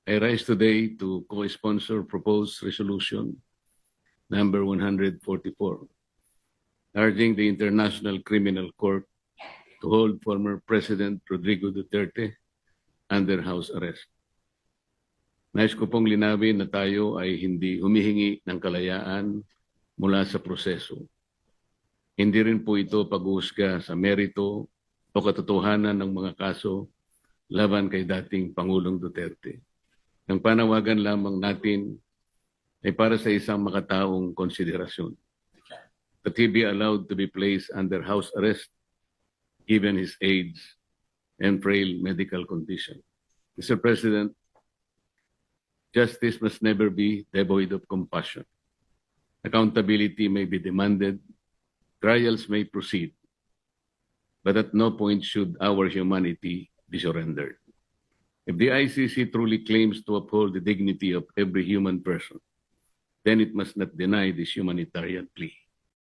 I rise today to co-sponsor proposed resolution number 144, urging the International Criminal Court to hold former President Rodrigo Duterte under house arrest. Nais ko pong linawin na tayo ay hindi humihingi ng kalayaan mula sa proseso. Hindi rin po ito pag-uusga sa merito o katotohanan ng mga kaso laban kay dating Pangulong Duterte. Ang panawagan lamang natin ay para sa isang makataong konsiderasyon. That he be allowed to be placed under house arrest given his age and frail medical condition. Mr. President, justice must never be devoid of compassion. Accountability may be demanded, trials may proceed, but at no point should our humanity be surrendered. If the ICC truly claims to uphold the dignity of every human person, then it must not deny this humanitarian plea.